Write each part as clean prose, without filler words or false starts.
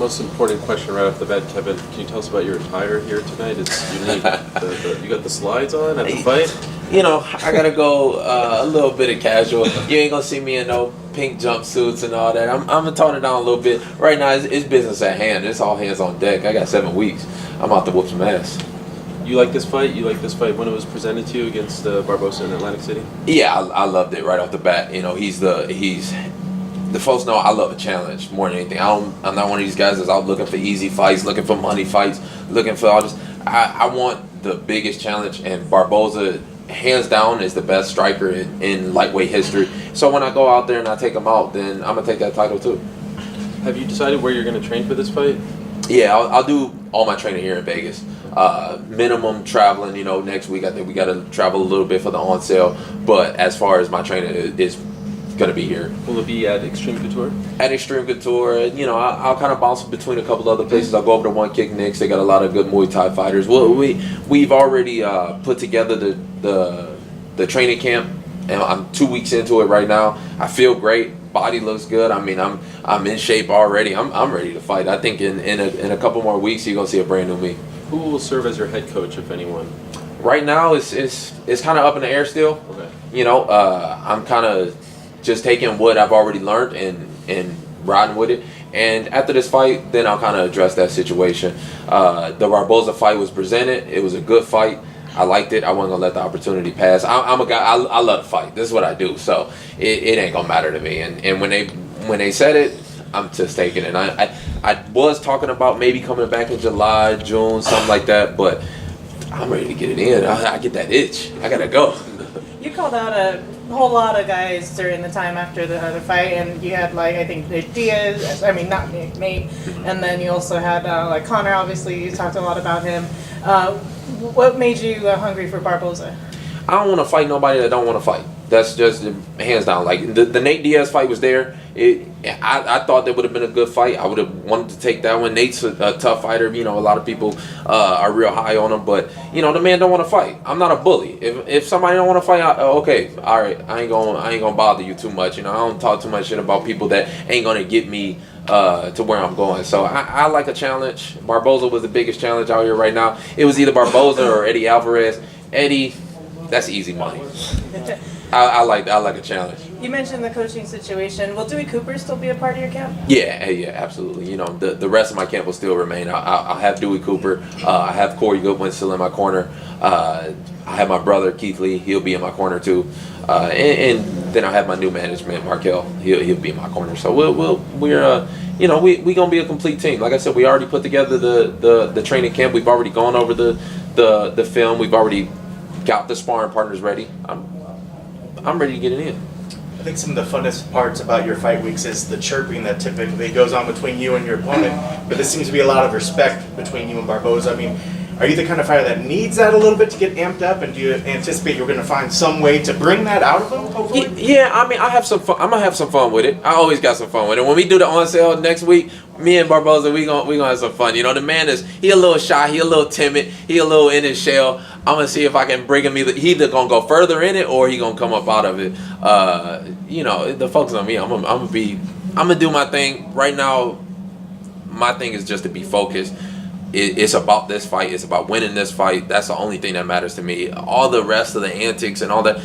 Most important question right off the bat, Kevin. Can you tell us about your attire here tonight? It's unique. You got the slides on at the fight? You know, I gotta go a little bit of casual. You ain't gonna see me in no pink jumpsuits and all that. I'm gonna tone it down a little bit. Right now, it's business at hand. It's all hands on deck. I got 7 weeks. I'm out to whoop some ass. You like this fight? You like this fight when it was presented to you against Barbosa in Atlantic City? Yeah, I loved it right off the bat. You know, the folks know I love a challenge more than anything. I'm not one of these guys that's out looking for easy fights, looking for money fights, looking for all this. I want the biggest challenge, and Barboza, hands down, is the best striker in lightweight history. So when I go out there and I take him out, then I'm going to take that title too. Have you decided where you're going to train for this fight? Yeah, I'll do all my training here in Vegas. Minimum traveling, you know, next week I think we got to travel a little bit for the on sale. But as far as my training is going to be here. Will it be at Extreme Couture? At Extreme Couture, you know, I'll kind of bounce between a couple other places. I'll go over to One Kick Nicks. They got a lot of good Muay Thai fighters. Well, we've already put together the training camp, and I'm 2 weeks into it right now. I feel great. Body looks good. I mean, I'm in shape already. I'm ready to fight. I think in a couple more weeks you're gonna see a brand new me. Who will serve as your head coach, if anyone? Right now, it's kind of up in the air still. Okay. You know, I'm kind of just taking what I've already learned and riding with it. And after this fight, then I'll kind of address that situation. The Barboza fight was presented. It was a good fight. I liked it. I wasn't gonna let the opportunity pass. I'm a guy. I love to fight. This is what I do. So it ain't gonna matter to me. And when they said it, I'm just taking it. And I was talking about maybe coming back in July, June, something like that. But I'm ready to get it in. I get that itch. I gotta go. You called out a whole lot of guys during the time after the fight, and you had like I think Diaz. I mean not Nate, and then you also had like Conor. Obviously, you talked a lot about him. What made you hungry for Barboza? I don't want to fight nobody that don't want to fight. That's just hands down. Like the Nate Diaz fight was there. I thought that would have been a good fight. I would have wanted to take that one. Nate's a tough fighter. You know, a lot of people are real high on him, but you know the man don't want to fight. I'm not a bully. If somebody don't want to fight, okay, all right. I ain't gonna bother you too much. You know, I don't talk too much shit about people that ain't gonna get me to where I'm going. So I like a challenge. Barboza was the biggest challenge out here right now. It was either Barboza or Eddie Alvarez. Eddie, that's easy money. I like a challenge. You mentioned the coaching situation. Will Dewey Cooper still be a part of your camp? Yeah, absolutely. You know, the rest of my camp will still remain. I'll have Dewey Cooper. I have Corey Goodwin still in my corner. I have my brother Keith Lee. He'll be in my corner too. And then I have my new management, Markel. He'll be in my corner. So we're we gonna be a complete team. Like I said, we already put together the training camp. We've already gone over the film. We've already got the sparring partners ready. I'm ready to get it in. I think some of the funnest parts about your fight weeks is the chirping that typically goes on between you and your opponent, but there seems to be a lot of respect between you and Barboza. I mean, are you the kind of fighter that needs that a little bit to get amped up, and do you anticipate you're going to find some way to bring that out of him, hopefully? Yeah, I mean, I have some fun. I'm going to have some fun with it. I always got some fun with it. When we do the on sale next week, me and Barboza, we gonna have some fun. You know, the man he a little shy, he a little timid, he a little in his shell. I'm gonna see if I can bring him he either gonna go further in it or he gonna come up out of it. You know, the focus on me. I'm gonna do my thing right now. My thing is just to be focused. It's about this fight. It's about winning this fight. That's the only thing that matters to me. All the rest of the antics and all that,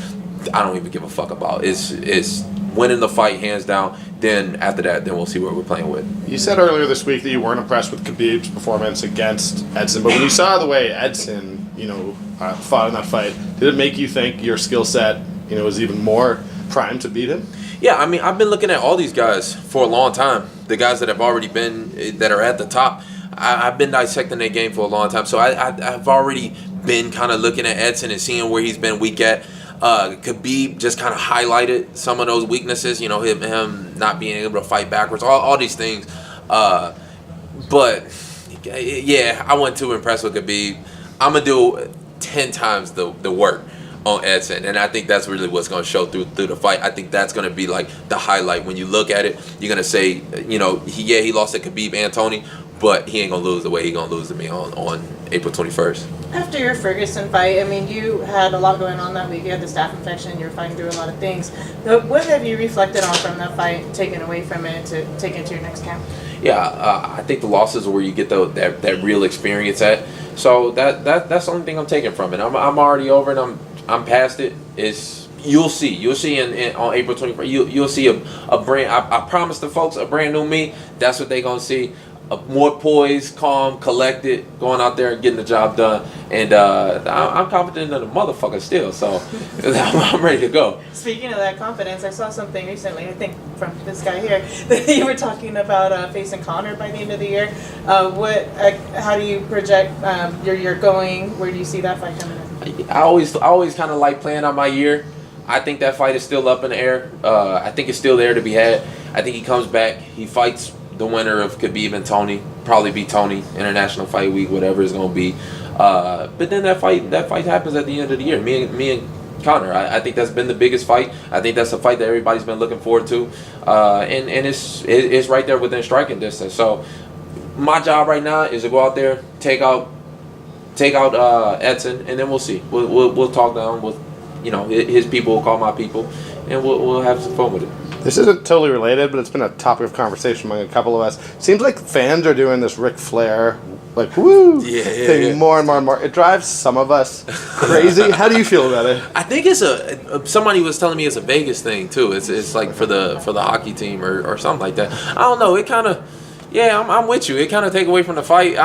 I don't even give a fuck about. It's winning the fight hands down. Then after that, then we'll see what we're playing with. You said earlier this week that you weren't impressed with Khabib's performance against Edson, but when you saw the way Edson, fought in that fight, did it make you think your skill set, was even more primed to beat him? Yeah, I mean, I've been looking at all these guys for a long time. The guys that have already been, that are at the top, I've been dissecting their game for a long time. So I've already been kind of looking at Edson and seeing where he's been weak at. Khabib just kind of highlighted some of those weaknesses, him not being able to fight backwards, all these things. But yeah, I wasn't too impressed with Khabib. I'm gonna do 10 times the work on Edson, and I think that's really what's gonna show through the fight. I think that's gonna be like the highlight. When you look at it, you're gonna say, he lost to Khabib and Tony, but he ain't gonna lose the way he gonna lose to me on April 21st. After your Ferguson fight, I mean, you had a lot going on that week. You had the staph infection. You were fighting through a lot of things. But what have you reflected on from that fight, taken away from it to take into your next camp? I think the losses are where you get that real experience at. So that's the only thing I'm taking from it. I'm already over it. I'm past it. You'll see on April 21st. You'll see a brand. I promised the folks a brand new me. That's what they gonna see. More poised, calm, collected, going out there and getting the job done. And I'm confident in the motherfucker still. So I'm ready to go. Speaking of that confidence, I saw something recently, I think from this guy here, that you were talking about facing Conor by the end of the year. How do you project you're going? Where do you see that fight coming in? I always kind of like playing on my year. I think that fight is still up in the air. I think it's still there to be had. I think he comes back. He fights the winner of Khabib and Tony. Probably be Tony, International Fight Week, whatever it's going to be. But then that fight happens at the end of the year. Me and Conor. I think that's been the biggest fight. I think that's a fight that everybody's been looking forward to. And it's right there within striking distance. So my job right now is to go out there, take out Edson, and then we'll see. We'll talk down with, his people will call my people, and we'll have some fun with it. This isn't totally related, but it's been a topic of conversation among a couple of us. Seems like fans are doing this Ric Flair, thing more and more and more. It drives some of us crazy. How do you feel about it? I think it's somebody was telling me it's a Vegas thing too. It's like for the hockey team or something like that. I don't know. It kind of, I'm with you. It kind of take away from the fight.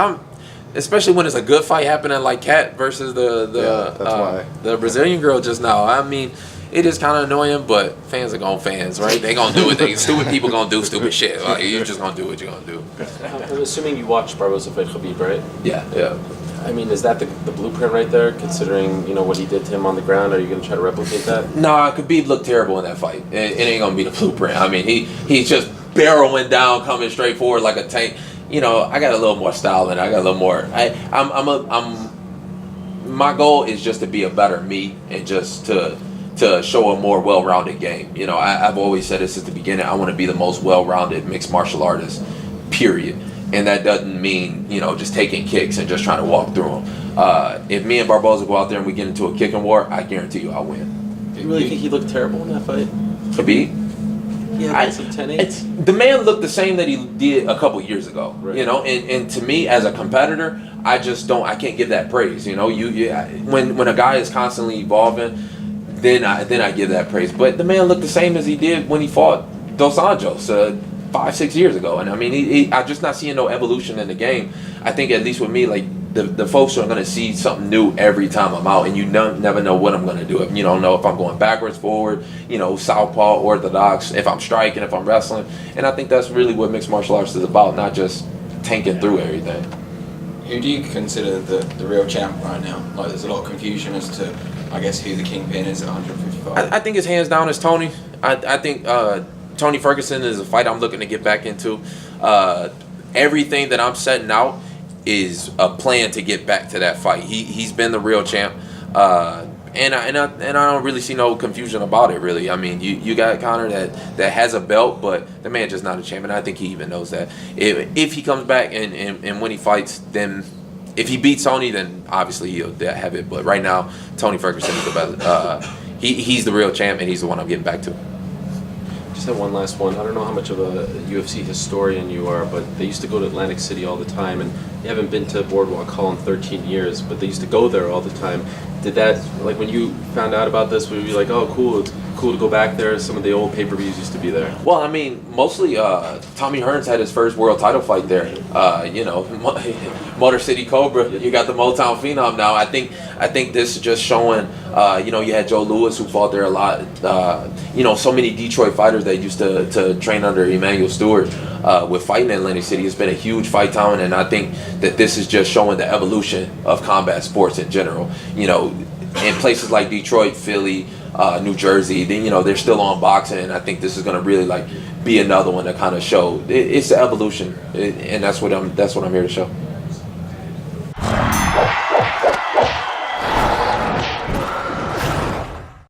Especially when it's a good fight happening like Kat versus the Brazilian girl just now. I mean, it is kind of annoying, but fans are gonna fans, right? They gonna do what stupid people gonna do stupid shit. Like, you're just gonna do what you're gonna do. I'm assuming you watched Barbosa fight Khabib, right? Yeah. I mean, is that the blueprint right there, considering, what he did to him on the ground? Are you going to try to replicate that? Nah, Khabib looked terrible in that fight. It ain't going to be the blueprint. I mean, he's just barreling down, coming straight forward like a tank. I got a little more style and I got a little more. My goal is just to be a better me and just to show a more well-rounded game. I've always said this at the beginning. I want to be the most well-rounded mixed martial artist, period. And that doesn't mean, just taking kicks and just trying to walk through them. If me and Barboza go out there and we get into a kicking war, I guarantee you I'll win. Do you really think he looked terrible in that fight? Khabib? Yeah, some 10-8. The man looked the same that he did a couple years ago, right. And to me as a competitor, I can't give that praise. When a guy is constantly evolving, then I give that praise. But the man looked the same as he did when he fought Dos Anjos 5-6 years ago, and I mean, I'm just not seeing no evolution in the game. I think at least with me, like the folks are gonna see something new every time I'm out, and you never know what I'm gonna do. You don't know if I'm going backwards, forward, southpaw, orthodox, if I'm striking, if I'm wrestling, and I think that's really what mixed martial arts is about, not just tanking through everything. Who do you consider the real champ right now? Like, there's a lot of confusion as to, I guess, who the kingpin is at 155. I think it's hands down is Tony. I think Tony Ferguson is a fight I'm looking to get back into. Everything that I'm setting out is a plan to get back to that fight. He's been the real champ, and I don't really see no confusion about it. Really, I mean, you got Conor that has a belt, but the man just not a champ, and I think he even knows that. If he comes back and when he fights, then if he beats Tony, then obviously he'll have it. But right now, Tony Ferguson is the best. He's the real champ, and he's the one I'm getting back to. Just have one last one. I don't know how much of a UFC historian you are, but they used to go to Atlantic City all the time, and you haven't been to Boardwalk Hall in 13 years, but they used to go there all the time. Did that, like, when you found out about this, would you be like, oh, cool, it's cool to go back there? Some of the old pay-per-views used to be there. Well, I mean, mostly Tommy Hearns had his first world title fight there. Motor City Cobra. You got the Motown Phenom now. I think this is just showing. You had Joe Louis who fought there a lot. So many Detroit fighters that used to train under Emmanuel Stewart with fighting in Atlantic City. It's been a huge fight town, and I think that this is just showing the evolution of combat sports in general. In places like Detroit, Philly, New Jersey, they're still on boxing, and I think this is going to really be another one to kind of show it's the evolution, and that's what I'm here to show.